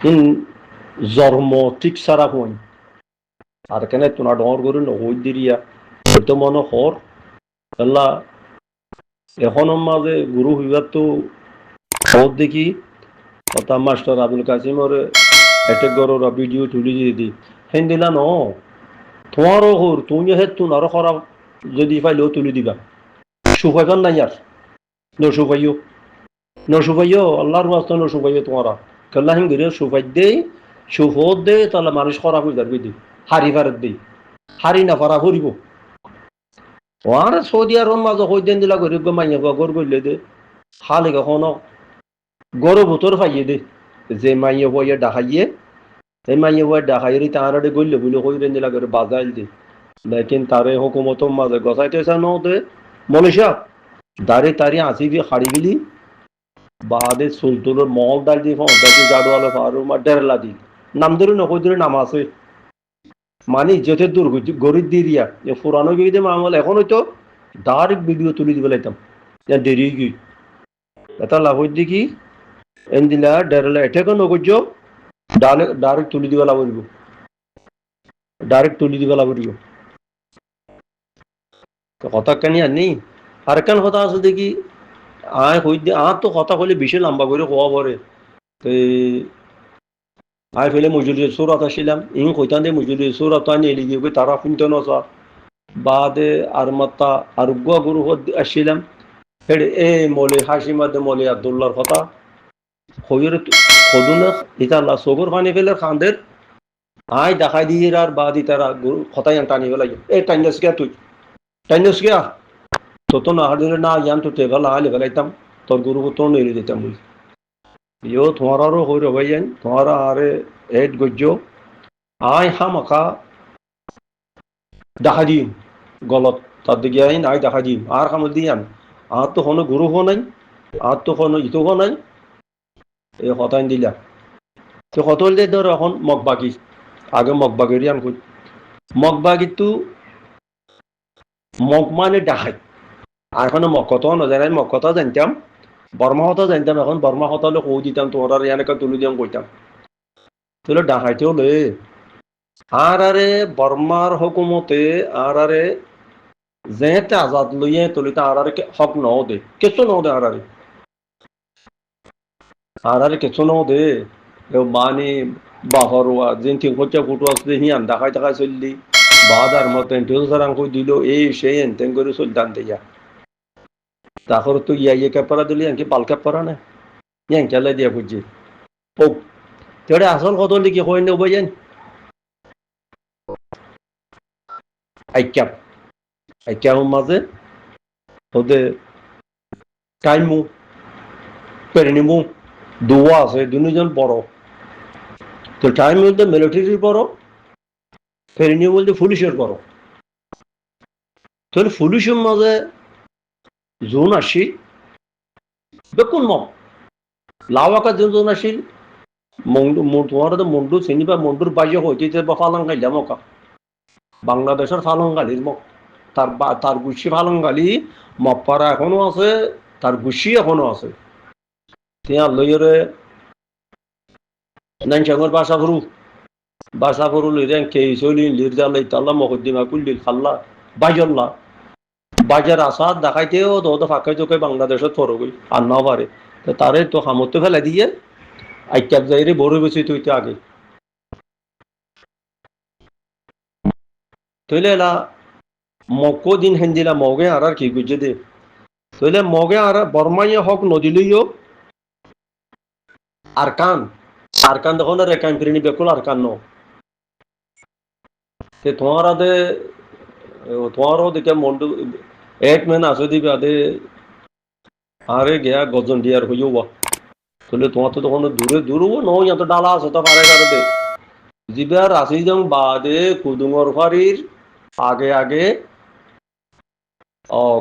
in জন্ম ঠিক সারা হইন আর কেন তোনা ডর করে নহই দিরিয়া হয়তো মনে হর আল্লাহ এখন মাঝে গুরু হইবার তো বহুত দেখি কথা মাস্টার আবুল কাসিমর একটা গরর ভিডিও তুলি দি হেন দিলা ন তোমারও হর তুমি হে তুনারও খারাপ যদি পাইলেও তুলি দিবা সুফাইবার নাই আর নসুফাইও নসুফাইও আল্লাহর বাস্তা নসুফাইও তোমারা কেল্লা হিম গিরে সুফাই দেই সুফত দে তাহলে মানুষ খারাপ হয়ে যাবে দি হারি ফারত দেই হারি না ফারা করিব আর সৌদি আরব মাঝে হই দেন দিলা গরিব মাইয়া গর করলে দে খালে কখনো গরু ভুতর ফাইয়ে দে যে মাইয়া বইয়ে ডাকাইয়ে এই মাইয়া বইয়ে ডাকাইয়ে তাহারে গইলে বলে কই রেন দিলা করে বাজাইল দে লেকিন তারে হুকুমত মাঝে গসাইতেছে ন দে মনীষা দাঁড়ে তারি আসি দিয়ে হারি গেলি বাদে সুলতুলের মহল ডাল দিয়ে ফোনটাকে জাডুয়ালে ফারু মা ডেরলা দি নাম ধরে নকই ধরে নাম আছে মানে ইজ্জতের দূর গরিব দিরিয়া এ পুরানো গিয়ে মামল এখন হয়তো ডাইরেক্ট ভিডিও তুলে দিবে লাইতাম দেরি গিয়ে এটা লাভ দেখি এন দিলা ডেরলা এটাকে নগর্য ডাইরেক্ট তুলে দিবা লাভ ডাইরেক্ট তুলে দিবা লাভ কথা কানি আর নেই আর কেন কথা আছে দেখি আয় হই আর তো কথা কইলে বেশি লম্বা করে কোয়া পরে আয় ফেলে মজুরি সুরাত আসিলাম ইং কইতান দে মজুরি সুরাত আনি এলি গিয়ে তারা শুনতে নসা বাদে আর মাত্তা আর গুয়া গুরু আসছিলাম ফের এ মলে হাসিমাদে মলে আব্দুল্লাহর কথা খবির খদুনা ইতা আল্লাহ সগর পানি ফেলে খানদের আয় দেখাই দিয়ে আর বাদি তারা কথাই টানি ফেলাই এ টাইনাস গিয়া তুই টাইনাস গিয়া তো না হার না ইয়ান তো টেবল আলে ফেলাইতাম তোর গুরু তো নেড়ে দিতাম বলি ইয়ো তোমারও হই রবাইয়ান তোমারা আরে এড গজ্য আয় হামাকা দেখা দিম গলত তার দিকে আইন আয় দেখা দিম আর খামত দিয়ান আর তো কোনো গুরু হো নাই আর তো কোনো ইতো হো নাই এই হতাইন দিলা তো কত হলে ধর এখন মগবাগি আগে মগবাগেরই আন কই মগবাগিতো মগ মানে ডাহাই আর এখন মগ কত নজানাই মগ কথা জানতাম বর্মা হতা জানতাম এখন বর্মা হতা হলে কৌ দিতাম তোমার ইয়ানকে তুলি দিয়াম কইতাম তাহলে ডাহাইতে হলে আর আরে বর্মার হুকুমতে আর আরে যেতে আজাদ লইয়ে তুলিতে আর আরে হক নও দে কিছু নও দে আর আরে কিছু নও দে মানে বাহরওয়া যেন তিন খরচা ফুটো আসলে হিয়ান দেখাই দেখাই চললি বাদার মতেন টিউসারাং কই দিল এই সেই এনতেন করে চলতান দিয়া তারপরে তো ইয়ে ক্যাপারা দিলি আনকি পাল ক্যাপারা না ইয়ান খেলা দিয়া বুঝছি ও তেড়ে আসল কত লিখি কই নেব যান আইক্যাপ আইক্যাপ মাঝে ওদের টাইমু পেরিনিমু দুয়া আছে দুজন বড় তো টাইম বলতে মিলিটারির বড় পেরিনি বলতে পুলিশের বড় তাহলে পুলিশের মাঝে জোন আসি বেকুন মগ লাওয়াকা জোন আসিল মন্ডু তোমার মন্ডু চিনিবা মন্ডুর বাইরে হইতে বা ফালাঙ্গাই মকা বাংলাদেশের ফালঙ্গালির মগ তার গুছি ফালঙ্গালি মপারা এখনো আছে তার গুছি এখনো আছে তিয়া লইরে নাইনচাঙ্গর বাসা ফুরু লিরেন কে চলি লিরজালাই তাল্লা মকদ্দিমা কুল্লিল খাল্লা বাইজল্লা বাজার আসাদ দেখাইতেও তো ফাঁকাই চোখে বাংলাদেশত ফরগই আর না পারে তারে তো সামর্থ্য ফেলে দিয়ে আইক্যাপ যাইরে বড় বেশি তুইতে আগে তইলে এলা মকো দিন হেন্দিলা মগে আর কি গুজে দে তইলে মগে আর বর্মাইয়া হক নদিলইও আরকান দেখো না রেকান ফিরিনি বেকুল আরকান ন তে তোমারও দেখে মন্ডু এক মেন আছে দিবে আদে আরে গিয়া গজন দিয়ার হইও বা তাহলে তোমার তো তখন দূরও নয় এত ডালা আছে তো পারে কারণে জিবার আসি যাও বাদে কুদুঙর ফাড়ির আগে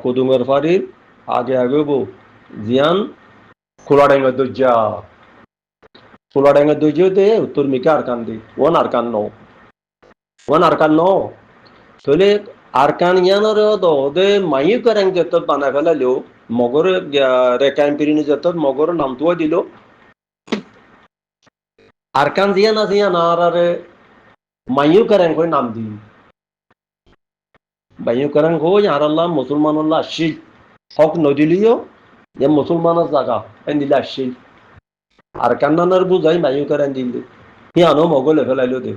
কুদুঙর ফাড়ির আগে বউ জিয়ান খোলাডাঙ্গা দরজা উত্তর মিকে আরকান দি ওয়ান আরকান ন তাহলে আরকান ইয়ানোর দে মাইও করেন যেত বানা ফেলালেও মগর রেকাইম পিরিনি যেত মগর নামটোয়া দিল আরকান জিয়া না জিয়া না আর মাইও করেন কই নাম দিন মাইও করেন কই আর আল্লাহ মুসলমান আল্লাহ আসি হক নদিলিও যে মুসলমানের জায়গা এন দিলে আসি আর কান্নার বুঝাই মাইও করেন দিল হিয়ানো মগলে ফেলাইলো দে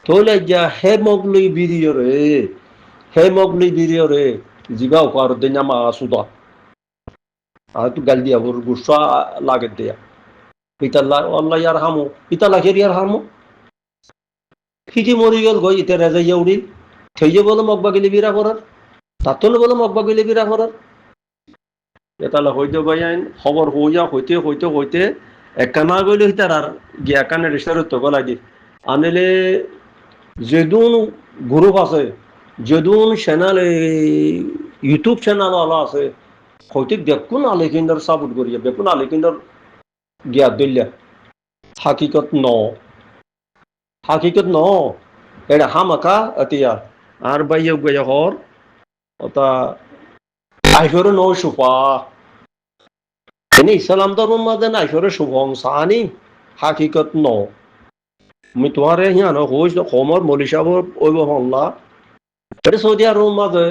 তোলে যা হে মগলি বিরিয় রে হে মগলি বিরিয় রে জিবা উপার দিন মা সুদা আর তু গাল দিয়া ওর গুসা লাগে দেয়া পিতাল্লাহ আল্লাহ ইয়ার হামু পিতাল্লাহ ইয়ার হামু ফিটি মরি গেল গই ইতে রেজাইয়া উড়িল থইয়ে বলে মগবা গেলি বিরা করার তার তো বলে মগবা গেলি বিরা করার এতালা হইতে বাইন খবর হইয়া হইতে হইতে হইতে একখানা গইলে হইতার আর গিয়া কানে রিসারত তো গলা দি আনলে যেদুন গ্রুপ আছে যেদুন চ্যানেল ইউটিউব চ্যানেল আলা আছে হইতে দেখুন আলেকিন্দার সাপোর্ট করিয়া দেখুন আলেকিন্দার গিয়া দিল্লা হাকিকত ন এটা হামাকা এতিয়া আর বাইয়া গইয়া হর ওটা আইফরে ন সুপা এনে ইসলাম ধর্মের মাঝে না আইফরে শুভংসানি হাকিকত ন আমি তোমার হিয়ানো হইস কমর মলিশাব ওইব হল্লা এটা সৌদি আরব মাঝে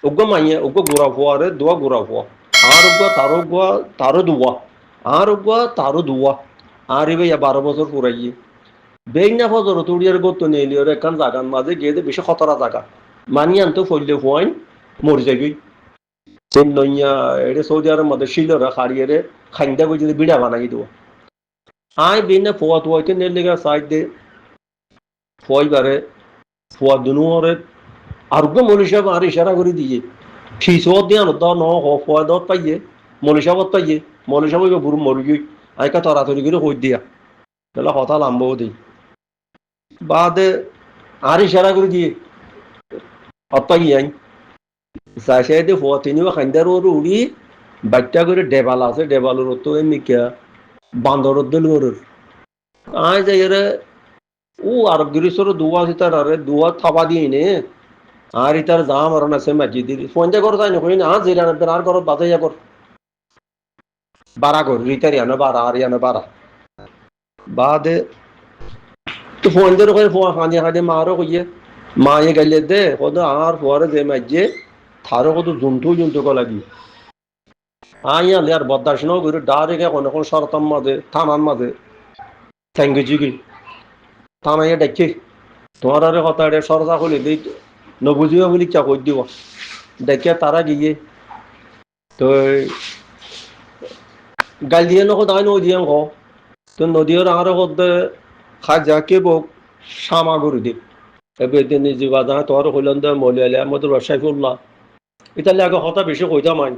উগ্র মাইয়ে উগ্র গুড়া ফুয়ারে দোয়া গুড়া ফুয়া আর উগ্র তারো দুয়া আর উগ্র তারো দুয়া আর এবার 12 বছর পুরাইয়ে বেগনা ফজর তুড়িয়ার গত নেলিওর একখান জাগান মাঝে গিয়ে বেশি খতরা জায়গা মানি আনতো ফইলে ফুয়াইন মরি যাবি তেন নইয়া এটা সৌদি আরব মধ্যে শিলরা খাড়িয়ে খাইন্দা করে যদি বিড়া বানাই দেবো আয় বেনে ফুয়া তুয়াইতে নেলিগা সাইড দে ফুয়াইবারে ফুয়া দুনুরে আরোগ্য মনীষা আর ইশারা করে দিয়ে ফিসত দিয়ে আনো ন ফুয়া দত পাইয়ে মনীষাবত পাইয়ে মনীষা বইব বুড়ো মরি গই আইকা তরাতরি করে হই দিয়া তাহলে হতা লাম্বও দিই বাদে আর ইশারা করে দিয়ে অত্যাগি আইন সাইডে ফুয়া তিনিও খাইন্দার ওর উড়ি বাচ্চা করে ডেবাল আছে ডেবালের তো এমনিকা বান্দর দিল ওর আয় যাই রে ও আর গিরিশ্বর দুয়া সিতার আরে দুয়া থাপা দিয়ে নে আর ইতার দাম আর না সে মাজি দি ফোনজা কর তাই নকই না জিরান আর কর বাজাইয়া কর বারা কর রিতার ইয়ানো বারা আর ইয়ানো বারা বাদে তো ফোনজা কই ফোয়া খানি খানি মারো কইয়ে মায়ে গাইলে দে কত আর ফোয়ারে যে মাইজে থারো কত জন্তু কো লাগি আইয়া লে আর বদাস ন করে ডাইরেক্ট কোন শরতাম মাঝে থানার মাঝে থ্যাংক ইউ জি থানাইয়া ডাকি তোমার আরে কথা এটা সরজা খুলি দিই নবুঝিও বলি চা কই দিব দেখিয়া তারা গিয়ে তো গাল দিয়ে নকো দাই নদী অঙ্ক তো নদীর আর হতে খাজা কে বক সামা করে দি এবার দিন জীবা দা তোর হইলেন দে মলিয়ালে আমাদের ব্যবসায় করলা ইতালি আগে হতা বেশি কইতাম আইন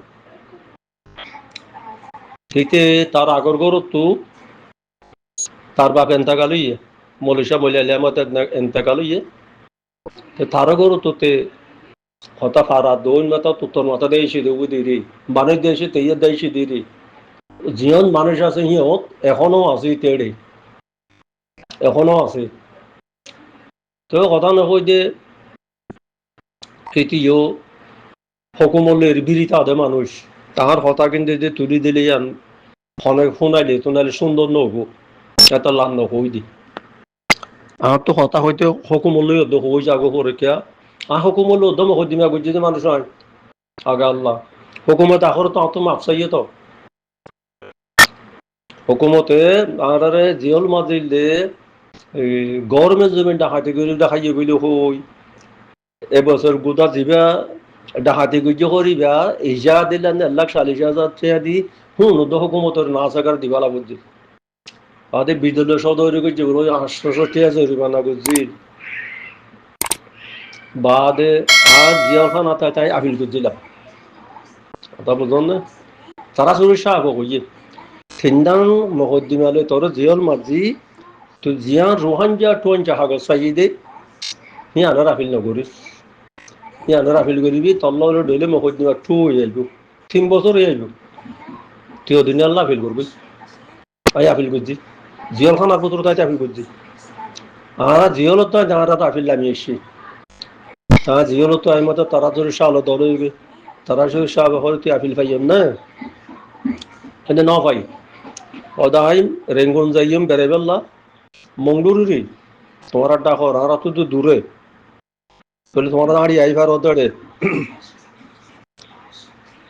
সেইতে তার আগর গরু তার বাপ এন্তাকাল ইয়ে মলিশা মলিয়ালে আমাদের এন্তাকাল ইয়ে তার গরু তোতে হতা ফারা দৌন মাতা তোর মাথা দেয়সি দেবু দিরি মানুষ দেশে তেইয়া দেয়সি দিরি জিয়ন মানুষ আছে সিহঁত এখনো আছে তেড়ে এখনো আছে তো কথা নকই যে তৃতীয় সকমলের বিরিতা দে মানুষ তাহার কথা কিন্তু যে তুলি দিলে ফোনে শুনাইলে তুনাইলে সুন্দর নহব এটা লাভ নকই দি আর তো কথা হইতে সকমলে হই যাগো পরীক্ষা আর সকমলে উদ্যম হই দিমা বুঝছি যে মানুষ হয় আগা আল্লাহ হুকুমত আখর তো মাপসাইয়ে তো হুকুমতে আর জিয়ল মাজিলে গভর্নমেন্ট জমিন ডাকাতি করে দেখাইয়ে বলে হই এবছর গোটা যিবা ডাকাতি গুজ্য করিবা ইজা দিলে 1,40,000 টাকা দি হুকুমতের না চাকার দিবা লাগবে আদে বিদ্যালয় সদর করছে 800 টাকা জরিমানা করছি বাদে আর জিয়াখান তাই আপিল করছিলাম কথা বুঝুন না তারা সুরক্ষা আগে কইয়ে থিন্দান মকদ্দিমালে তোর জিয়ল মাঝি তো জিয়া রোহাঞ্জা টোয়াঞ্জা হাগজ চাই দে আনার আপিল নকরিস আনার আপিল করিবি তল্লা ডলে মকদ্দিমা টু হয়ে আসব 3 বছর হয়ে আসব তুই ওদিনে আল্লাহ আপিল করবি তাই আপিল করছি জিয়ল খানার পুত্র তাই আপিল করছি আর জিয়ল তো যারা আপিল নামি এসছি হ্যাঁ জিয়ল তো আমি মতো তারা সুরক্ষা হলো দল হইবে তারা সুরক্ষা হলে তুই আপিল পাইম না কিন্তু ন পাই অদাইম রেঙ্গুন যাইম বেড়েবেল্লা মংলুরি তোমার ডাকো আর তো দূরে তাহলে তোমার দাঁড়িয়ে আইবার ওদরে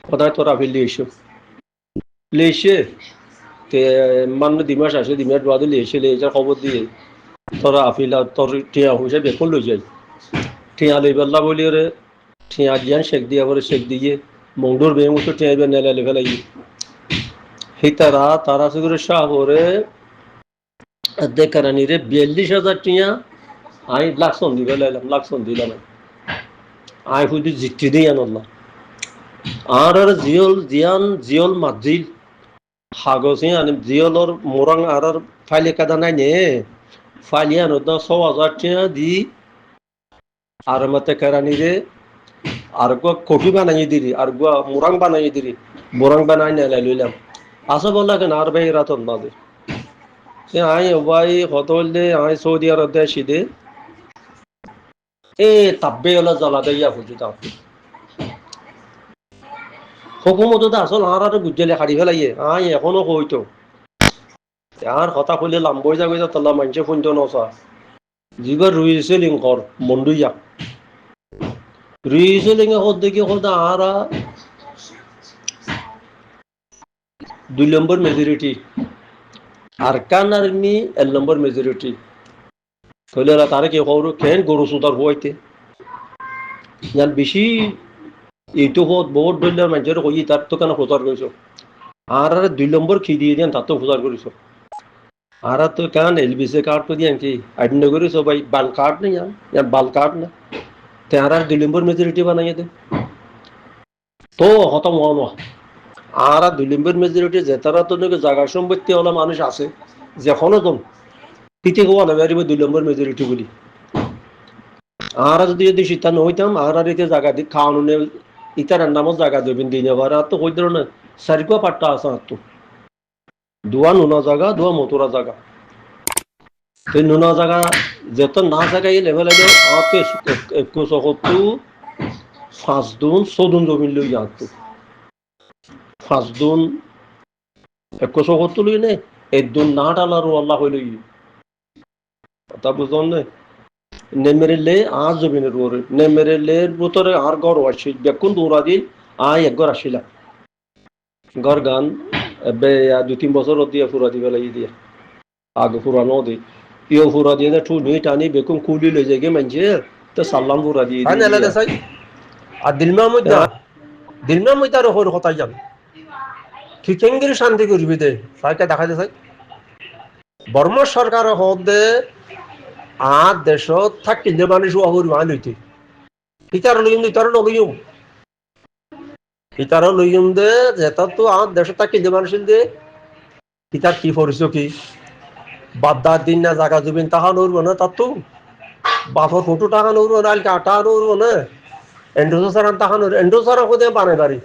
ওদায় তোরা ফেললি এসো লেসে তে মান দিমাস আসে দিমাস বাদে লেসে লেসার খবর দিয়ে তোরা আফিলা তোর টিয়া হয়েছে বেকুন লই যাই টিয়া লই বেল্লা বলি রে টিয়া দিয়ান শেখ দিয়া করে শেখ দিয়ে মংডুর বেয়ে মতো টিয়া বের নেলা লেখা লাগি সেই তারা করে শাহ করে দেখারানি রে 42,000 টিয়া আই লাখসন দিবে লাইলাম লাখসন দিলাম আই হুদি জিতি দিই আনল্লা আর জিয়ল মাজিল হাগসি আনি জিয়লর মোরাং আর ফাইলে কাদা নাই নে ফাইলে আনো 10,000 টিয়া দি আর মতে কারানি রে আর কফি বানাই দিলি আর মোরাং বানাই দিলি মোরাং বানাই নেলাই লইলাম আসা বললা কেন আর ভাই রাতন বাজে আই ভাই কত হইলে আই সৌদি আরব দেশি দে এ তাব্বে হলো জ্বালা দিয়া ফুটি তাও হুকুমত আসল আর বুঝলে হারি ফেলাইয়ে আই এখনো কইতো আর কথা কইলে লাম্বই যাবে তাল্লা মানুষে ফুঞ্জ নসা যিবার রুইছে লিঙ্কর মন্ডুইয়া রুইছে লিঙ্গে কত দেখি কত আর 2 নম্বর মেজরিটি আর কান আর্মি 1 নম্বর মেজরিটি কইলে তারা কি খবর কেন গরু সুদার হইতে জান বেশি এইটো বহুত দলীয় মানুষের কই তার তো কেন প্রচার করেছো আর 2 নম্বর খি দিয়ে দেন তার তো প্রচার করেছো আর তো কেন এলবিসি কার্ড তো দিয়ে কি আইডেন্টি করেছো ভাই বাল কার্ড নেই বাল কার্ড না তারা 2 নম্বর মেজরিটি বানাইয়ে দে তো হতম হওয়া আর 2 নম্বর মেজরিটি যে তারা তো জায়গা সম্পত্তি হলো মানুষ আছে যেখনো তো তিতে হওয়া না 2 নম্বর মেজরিটি বলি আর যদি শীতান হইতাম আর এতে জায়গা দি খাওয়ানো ইতার নামও জায়গা দেবেন দিন আর তো কই ধরনের সারিকো পাট্টা আছে আর তো দোয়া নুনা জায়গা দোয়া মতুরা জায়গা সেই নুনা জায়গা যত না জায়গায় লেভেল আগে আর তো 170 5 দুন 14 জমিন লই যাত 5 দুন 170 লই নে 1 দুন না ডালার আল্লাহ হইল তা বুঝুন না নেমেরেলে আর জমিনের উপরে নেমেরেলের ভিতরে আর ঘর আসছিল বেকুন দৌড়া দিল আয় এক ঘর আসিলাম ঘর গান এবে 2-3 বছর দিয়ে ফুরা দিবে লাগি দিয়ে আগে ফুরানো দি ইও ফুরা দিয়ে না ঠুনি টানি বেকুন কুলি লই যায় গে মানছে তো সালাম ফুরা দিয়ে হ্যাঁ এলা দেশাই আর দিলমা মধ্যে আর হর কথা জান খিচেঙ্গির শান্তি করবি দে সাইকে দেখা দেশাই বর্মা সরকার হদে আর দেশত থাকিলে মানুষ অহর মান হইতে ইতার লইম ইতার লইম দে যেটা তো আর দেশত থাকিলে মানুষ দে ইতার কি পরিচয় কি বাদ্দার দিন না জায়গা জমিন তাহা নড়ব না তার তো বাপর ফটো টাকা নড়ব না কাটা নড়ব না এন্ডোসার তাহা নড় এন্ডোসার হতে বানাই বাড়ি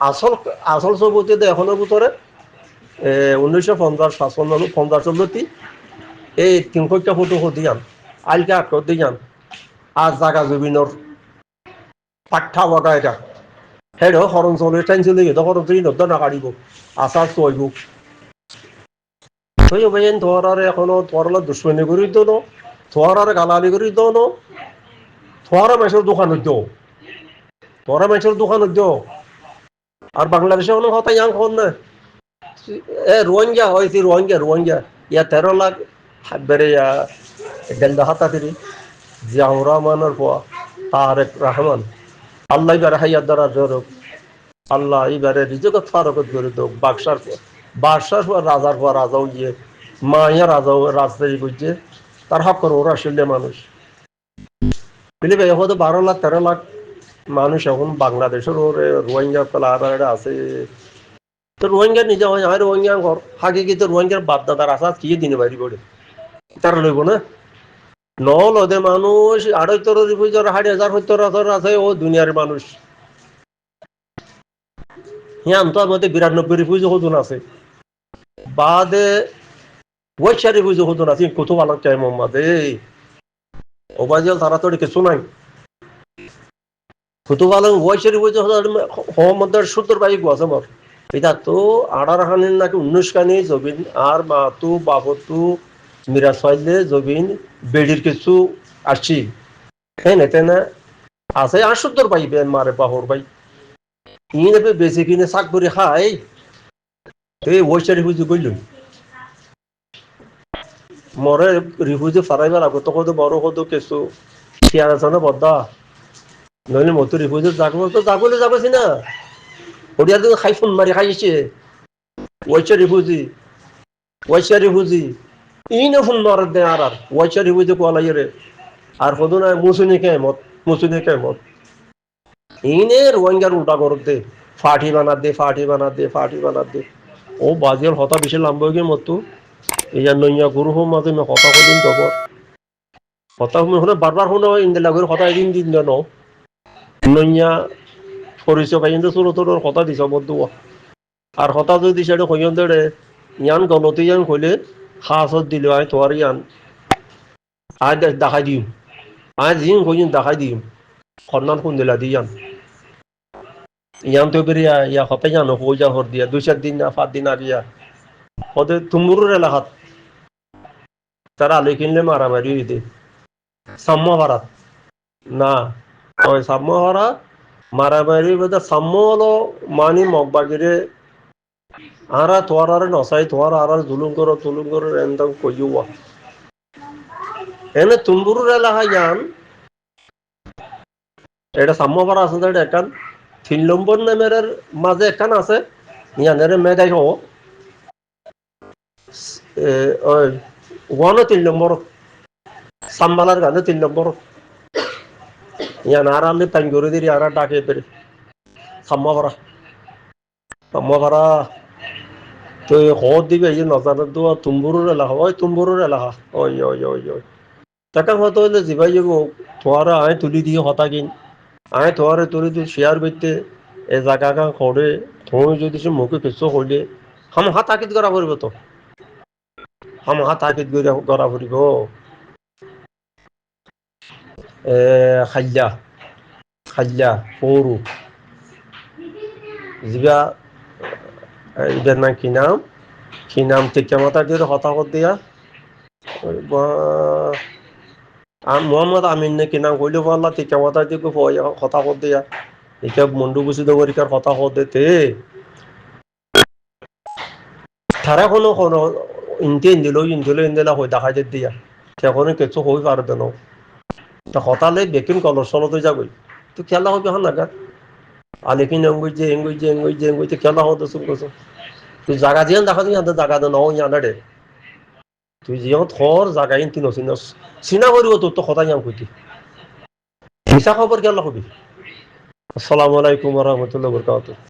আসল আসল সবতে এখনো ভিতরে 1950 এই 300টা ফটো দিয়ান আলকে আট দিয়ান আর জাগা জমিনের পাঠা বটা এটা হেড হরণ চলে টাইম চলে গেছে হরণ চলি নদ্য না কাটিব আচার চইব তুই বেন তোর এখনো তোর দুশ্মনী করি দো তোর গালালি করি দো তোর মেসের দোকানত দো তোর মেসের দোকানত দো আর বাংলাদেশে কোনো কথা ইয়াং খন না রোহিঙ্গা হয়েছে রোহিঙ্গা ইয়া 13 লাখ বেড়ে ডেলদা হাতা তিরি জিয়াউর রহমানের পোয়া তারেক রহমান আল্লাহ এবারে হাইয়ার দ্বারা জোরক আল্লাহ এবারে রিজকত ফারকত করে দোক বাদশার পর রাজার পর রাজাও গিয়ে মাইয়া রাজাও রাজদারি করছে তার হক করে ওরা আসলে মানুষ বুঝলি ভাই এখন তো 12 লাখ 13 লাখ মানুষ এখন বাংলাদেশের ওরে রোহিঙ্গা পেলা আছে তো রোহিঙ্গা নিজে হয় আর রোহিঙ্গা ঘর হাগে কি তো রোহিঙ্গার বাপদাদার আশা কি দিনে বাড়ি পড়ে তারা লইব না নলদে মানুষ 78 রিফিউজার 60,000 আছে ও দুনিয়ার মানুষ হিয়ান তো আমাদের 92 রিফিউজি হতুন আছে বাদে ওয়াইশা রিফিউজি হতুন আছে কত ভালো চাই মোহাম্মদ এই ওবাজল তারা তো কিছু নাই কত ভালো ওয়াইশা রিফিউজি মোহাম্মদের 70 বাইক আছে মোর এটা তো আড়ার হানির নাকি 19 কানি জবিন আর মা তু বাবতু মিরাজ ফাইলে জবিন বেডির কিছু আসছি হ্যাঁ নেতে না আছে 78 পাইবে মারে পাহর ভাই ইনে বেশি কিনে শাক করে খাই এই ওইসারি হুজু কইল মরে রিফুজি ফারাইবার আগত কত বড় কত কিছু খেয়াল আছে না বদ্দা নইলে মতো রিফুজি যাগবো তো যাগলে যাবেছি না ওরিয়ার দিকে খাই ফোন মারি খাইছে ওইসা রিফুজি ইনে ফোন মার দে আর ওইসা রিফুজি কোয়ালাই রে আর কত না মুসুনি কেমত ইনে রোহিঙ্গার উল্টা করত দে ফাটি বানা দে ও বাজিয়ার হতা বেশি লাম্ব গিয়ে মতো এই নইয়া গুরু হোম মাঝে হতা কদিন তবর হতা শুনে বারবার শুনে ইন্দিলা করে হতা এদিন দিন ন নইয়া পরিচয় পাই কিন্তু ছোট ছোট হতা দিছ বদ্ধ আর হতা যদি সেটা কইন দেড়ে ইয়ান গলতি ইয়ান কইলে হাসত দিল আয় তোর ইয়ান আয় দেখাই দিম আয় জিন কইন দেখাই দিম খন্নান কোন দিলা দিয়ান ইয়ান তো বেরিয়া ইয়া হতে জানো পয়সা হর দিয়া 2-4 দিন না 5 দিন আগিয়া হতে তুমুরুর এলাকাত তারা আলু কিনলে মারামারি হইতে সাম্য ভাড়াত না ওই সাম্য ভাড়া মারামারি বোধ সাম্য হলো মানি মগবাগিরে আরা তোর আর নসাই তোর আর জুলুম করো এন্দম কইয়া এনে তুমবুরুর এলাকা যান এটা সাম্য ভাড়া আছে এটা একান 3 নম্বর নামের মাঝে একান আছে ইয়ানের মেদাই হো ওই 3 নম্বর সাম্বালার গানে 3 নম্বর ইয়ান আর আলে টাইম করে দিই আর ডাকে পেরে সাম্য ভাড়া তো হদ দিবে এই নজার তো তুমবুরুর এলাকা ওই টাকা হতো হলে জিবাই যাব তোয়ারা আয় তুলি দিয়ে হতা কিন আয় তোয়ারে তুলি তুই শেয়ার করতে এ জায়গা কান করে তুমি যদি সে মুখে কিছু হইলে হাত তাকিদ করা পড়িব তো হাত তাকিদ করা পড়িব খাইলা পৌরু জিবা এটার নাম কি নাম টিকা মাতার দিয়ে হতা কর দিয়া মোহাম্মদ আমিন নে কি নাম কইলে পারলা টিকা মাতার দিয়ে হতা কর দিয়া এটা মন্ডু বসিত পরীক্ষার কথা হতে তারা কোনো ইন্দিলা হয়ে দেখা যেত দিয়া সেখানে কিছু হই পারবে না হতালে বেকিন কলর সলতে যাবই তো খেলা হবে হান নাগা আলেকিন এঙ্গুইছে খেলা হতো শুনছো তুই জাগা দিয়ে দেখা দিই জাগা দে নও ইয়ানারে তুই যে থর জাগা ইন্তি নছিনস চিনা করিব তোর তো কথা ইয়াম কইতি মিছা খবর খেলা হবি আসসালামু আলাইকুম ওয়া রাহমাতুল্লাহি ওয়া বারাকাতুহু